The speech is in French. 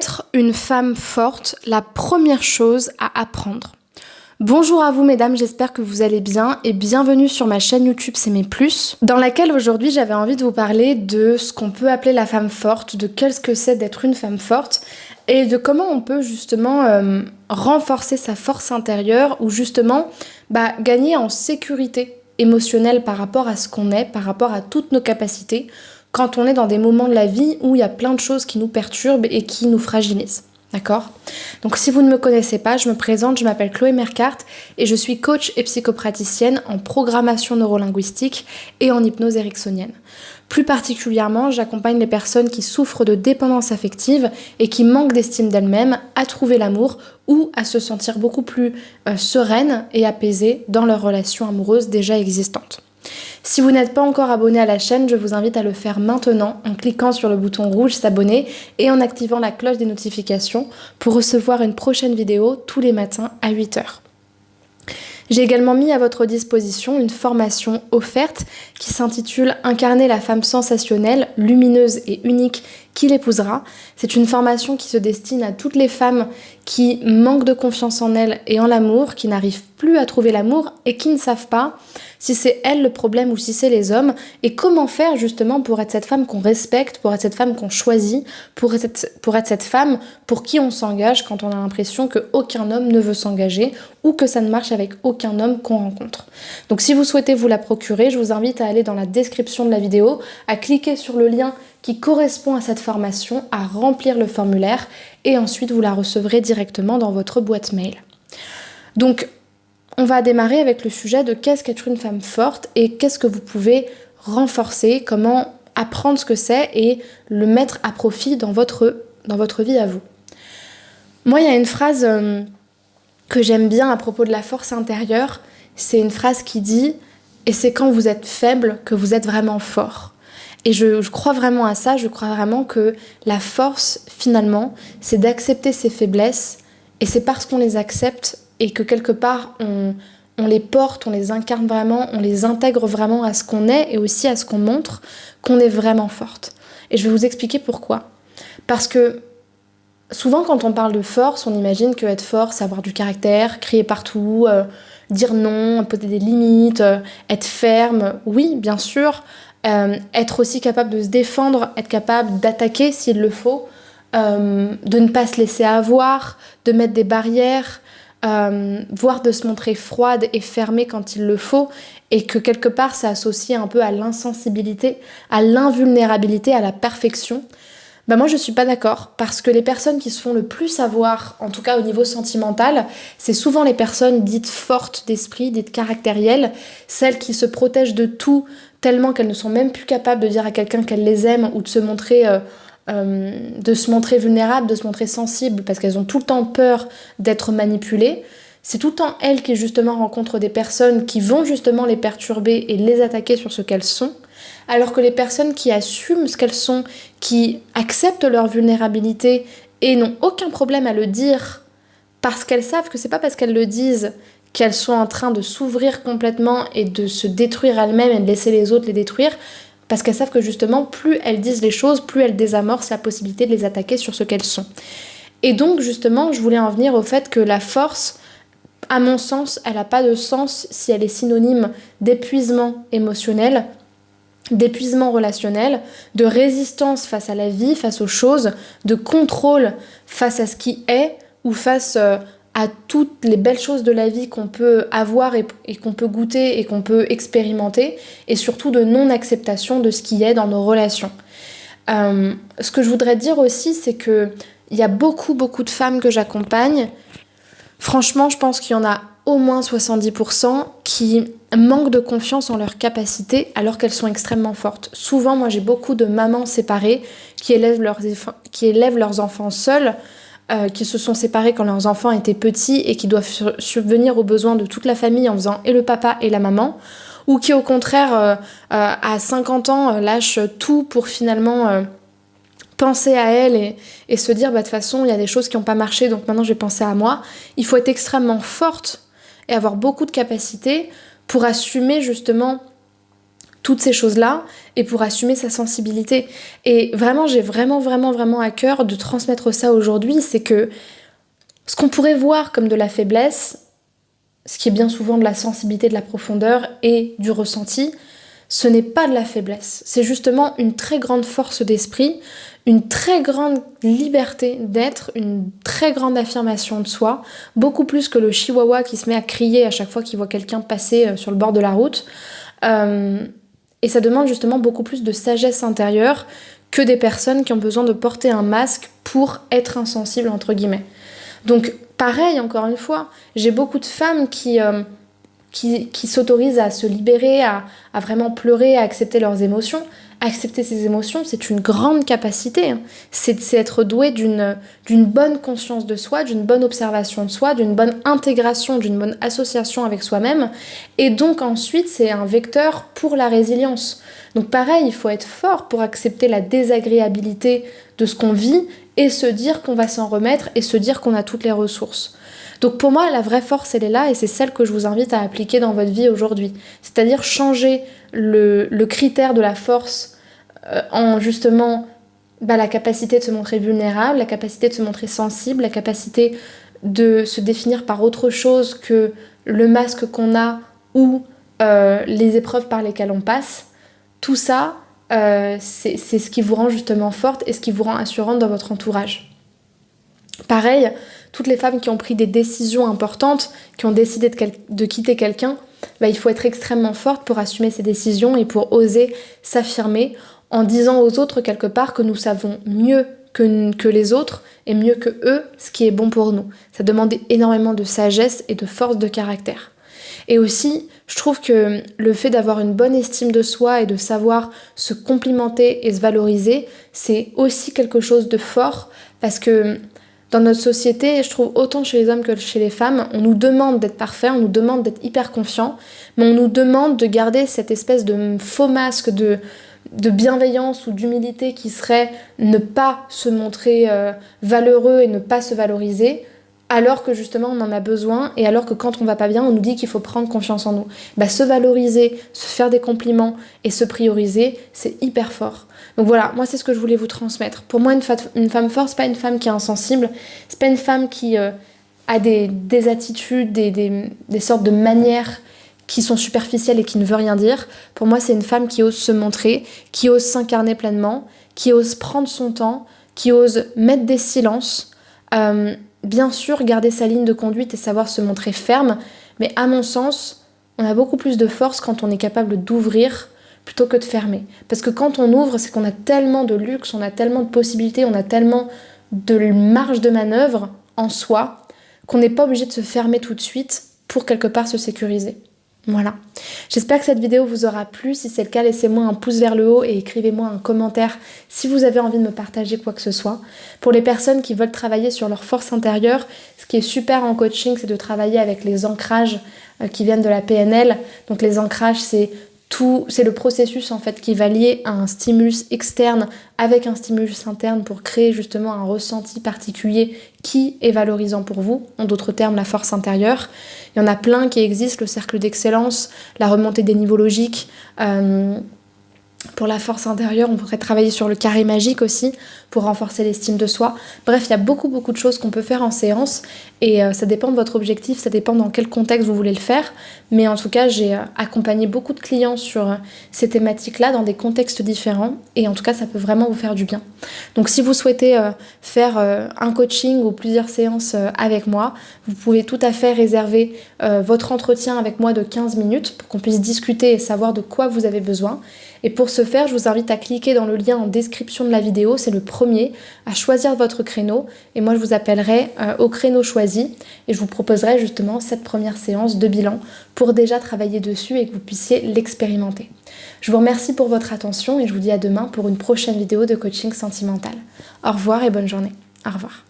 Être une femme forte, la première chose à apprendre. Bonjour à vous mesdames, j'espère que vous allez bien et bienvenue sur ma chaîne YouTube C'est mes plus, dans laquelle aujourd'hui j'avais envie de vous parler de ce qu'on peut appeler la femme forte, de qu'est-ce que c'est d'être une femme forte et de comment on peut justement renforcer sa force intérieure ou justement gagner en sécurité émotionnelle par rapport à ce qu'on est, par rapport à toutes nos capacités quand on est dans des moments de la vie où il y a plein de choses qui nous perturbent et qui nous fragilisent. D'accord ? Donc si vous ne me connaissez pas, je me présente, je m'appelle Chloé Mercart et je suis coach et psychopraticienne en programmation neurolinguistique et en hypnose ericksonienne. Plus particulièrement, j'accompagne les personnes qui souffrent de dépendance affective et qui manquent d'estime d'elles-mêmes à trouver l'amour ou à se sentir beaucoup plus sereines et apaisées dans leurs relations amoureuses déjà existantes. Si vous n'êtes pas encore abonné à la chaîne, je vous invite à le faire maintenant en cliquant sur le bouton rouge s'abonner et en activant la cloche des notifications pour recevoir une prochaine vidéo tous les matins à 8h. J'ai également mis à votre disposition une formation offerte qui s'intitule « Incarner la femme sensationnelle, lumineuse et unique qui l'épousera ». C'est une formation qui se destine à toutes les femmes qui manquent de confiance en elles et en l'amour, qui n'arrivent plus à trouver l'amour et qui ne savent pas si c'est elles le problème ou si c'est les hommes, et comment faire justement pour être cette femme qu'on respecte, pour être cette femme qu'on choisit, pour être cette femme pour qui on s'engage quand on a l'impression qu'aucun homme ne veut s'engager ou que ça ne marche avec aucun homme qu'on rencontre. Donc si vous souhaitez vous la procurer, je vous invite à aller dans la description de la vidéo, à cliquer sur le lien qui correspond à cette formation, à remplir le formulaire et ensuite vous la recevrez directement dans votre boîte mail. Donc on va démarrer avec le sujet de qu'est-ce qu'être une femme forte et qu'est-ce que vous pouvez renforcer, comment apprendre ce que c'est et le mettre à profit dans votre vie à vous. Moi, il y a une phrase que j'aime bien à propos de la force intérieure, c'est une phrase qui dit « Et c'est quand vous êtes faible que vous êtes vraiment fort ». Et je crois vraiment à ça, je crois vraiment que la force, finalement, c'est d'accepter ses faiblesses et c'est parce qu'on les accepte et que quelque part on les porte, on les incarne vraiment, on les intègre vraiment à ce qu'on est et aussi à ce qu'on montre, qu'on est vraiment forte. Et je vais vous expliquer pourquoi. Parce que souvent quand on parle de force, on imagine que être fort, c'est avoir du caractère, crier partout, dire non, poser des limites, être ferme, oui, bien sûr, être aussi capable de se défendre, être capable d'attaquer s'il le faut, de ne pas se laisser avoir, de mettre des barrières, voire de se montrer froide et fermée quand il le faut, et que quelque part ça associe un peu à l'insensibilité, à l'invulnérabilité, à la perfection. Moi je suis pas d'accord, parce que les personnes qui se font le plus avoir, en tout cas au niveau sentimental, c'est souvent les personnes dites fortes d'esprit, dites caractérielles, celles qui se protègent de tout tellement qu'elles ne sont même plus capables de dire à quelqu'un qu'elles les aiment ou de se montrer vulnérables, de se montrer sensibles, parce qu'elles ont tout le temps peur d'être manipulées. C'est tout le temps elles qui justement rencontrent des personnes qui vont justement les perturber et les attaquer sur ce qu'elles sont, alors que les personnes qui assument ce qu'elles sont, qui acceptent leur vulnérabilité et n'ont aucun problème à le dire parce qu'elles savent que c'est pas parce qu'elles le disent qu'elles sont en train de s'ouvrir complètement et de se détruire elles-mêmes et de laisser les autres les détruire, parce qu'elles savent que justement, plus elles disent les choses, plus elles désamorcent la possibilité de les attaquer sur ce qu'elles sont. Et donc, justement, je voulais en venir au fait que la force, à mon sens, elle n'a pas de sens si elle est synonyme d'épuisement émotionnel, d'épuisement relationnel, de résistance face à la vie, face aux choses, de contrôle face à ce qui est, ou face à toutes les belles choses de la vie qu'on peut avoir et qu'on peut goûter et qu'on peut expérimenter, et surtout de non-acceptation de ce qui est dans nos relations. Ce que je voudrais dire aussi, c'est qu'il y a beaucoup de femmes que j'accompagne. Franchement, je pense qu'il y en a au moins 70% qui manquent de confiance en leurs capacités alors qu'elles sont extrêmement fortes. Souvent, moi j'ai beaucoup de mamans séparées qui élèvent leurs enfants seules, qui se sont séparés quand leurs enfants étaient petits et qui doivent subvenir aux besoins de toute la famille en faisant et le papa et la maman, ou qui au contraire à 50 ans lâchent tout pour finalement penser à elle et se dire de toute façon il y a des choses qui n'ont pas marché donc maintenant je vais penser à moi. Il faut être extrêmement forte et avoir beaucoup de capacités pour assumer justement toutes ces choses-là et pour assumer sa sensibilité. Et vraiment, j'ai vraiment à cœur de transmettre ça aujourd'hui, c'est que ce qu'on pourrait voir comme de la faiblesse, ce qui est bien souvent de la sensibilité, de la profondeur et du ressenti, ce n'est pas de la faiblesse. C'est justement une très grande force d'esprit, une très grande liberté d'être, une très grande affirmation de soi, beaucoup plus que le chihuahua qui se met à crier à chaque fois qu'il voit quelqu'un passer sur le bord de la route. Et ça demande justement beaucoup plus de sagesse intérieure que des personnes qui ont besoin de porter un masque pour être insensibles, entre guillemets. Donc pareil, encore une fois, j'ai beaucoup de femmes qui s'autorisent à se libérer, à vraiment pleurer, à accepter leurs émotions. Accepter ses émotions, c'est une grande capacité. C'est être doué d'une bonne conscience de soi, d'une bonne observation de soi, d'une bonne intégration, d'une bonne association avec soi-même. Et donc ensuite, c'est un vecteur pour la résilience. Donc pareil, il faut être fort pour accepter la désagréabilité de ce qu'on vit et se dire qu'on va s'en remettre et se dire qu'on a toutes les ressources. Donc pour moi, la vraie force, elle est là et c'est celle que je vous invite à appliquer dans votre vie aujourd'hui. C'est-à-dire changer le critère de la force en justement la capacité de se montrer vulnérable, la capacité de se montrer sensible, la capacité de se définir par autre chose que le masque qu'on a ou les épreuves par lesquelles on passe. Tout ça, c'est ce qui vous rend justement forte et ce qui vous rend assurante dans votre entourage. Pareil, toutes les femmes qui ont pris des décisions importantes, qui ont décidé de quitter quelqu'un, il faut être extrêmement forte pour assumer ces décisions et pour oser s'affirmer en disant aux autres quelque part que nous savons mieux que les autres et mieux que eux ce qui est bon pour nous. Ça demande énormément de sagesse et de force de caractère. Et aussi, je trouve que le fait d'avoir une bonne estime de soi et de savoir se complimenter et se valoriser, c'est aussi quelque chose de fort parce que dans notre société, je trouve autant chez les hommes que chez les femmes, on nous demande d'être parfait, on nous demande d'être hyper confiant, mais on nous demande de garder cette espèce de faux masque de bienveillance ou d'humilité qui serait ne pas se montrer valeureux et ne pas se valoriser, alors que justement on en a besoin et alors que quand on va pas bien, on nous dit qu'il faut prendre confiance en nous. Se valoriser, se faire des compliments et se prioriser, c'est hyper fort. Donc voilà, moi c'est ce que je voulais vous transmettre. Pour moi, une femme forte, c'est pas une femme qui est insensible, c'est pas une femme qui a des attitudes, des sortes de manières qui sont superficielles et qui ne veut rien dire. Pour moi, c'est une femme qui ose se montrer, qui ose s'incarner pleinement, qui ose prendre son temps, qui ose mettre des silences. Bien sûr, garder sa ligne de conduite et savoir se montrer ferme, mais à mon sens, on a beaucoup plus de force quand on est capable d'ouvrir plutôt que de fermer. Parce que quand on ouvre, c'est qu'on a tellement de luxe, on a tellement de possibilités, on a tellement de marge de manœuvre en soi qu'on n'est pas obligé de se fermer tout de suite pour quelque part se sécuriser. Voilà. J'espère que cette vidéo vous aura plu. Si c'est le cas, laissez-moi un pouce vers le haut et écrivez-moi un commentaire si vous avez envie de me partager quoi que ce soit. Pour les personnes qui veulent travailler sur leur force intérieure, ce qui est super en coaching, c'est de travailler avec les ancrages qui viennent de la PNL. Donc les ancrages, c'est le processus en fait qui va lier un stimulus externe avec un stimulus interne pour créer justement un ressenti particulier qui est valorisant pour vous, en d'autres termes la force intérieure. Il y en a plein qui existent, le cercle d'excellence, la remontée des niveaux logiques. Pour la force intérieure, on pourrait travailler sur le carré magique aussi pour renforcer l'estime de soi. Bref, il y a beaucoup de choses qu'on peut faire en séance et ça dépend de votre objectif, ça dépend dans quel contexte vous voulez le faire. Mais en tout cas, j'ai accompagné beaucoup de clients sur ces thématiques-là dans des contextes différents et en tout cas, ça peut vraiment vous faire du bien. Donc si vous souhaitez faire un coaching ou plusieurs séances avec moi, vous pouvez tout à fait réserver votre entretien avec moi de 15 minutes pour qu'on puisse discuter et savoir de quoi vous avez besoin. Et pour ce faire, je vous invite à cliquer dans le lien en description de la vidéo, c'est le premier, à choisir votre créneau. Et moi, je vous appellerai au créneau choisi et je vous proposerai justement cette première séance de bilan pour déjà travailler dessus et que vous puissiez l'expérimenter. Je vous remercie pour votre attention et je vous dis à demain pour une prochaine vidéo de coaching sentimental. Au revoir et bonne journée. Au revoir.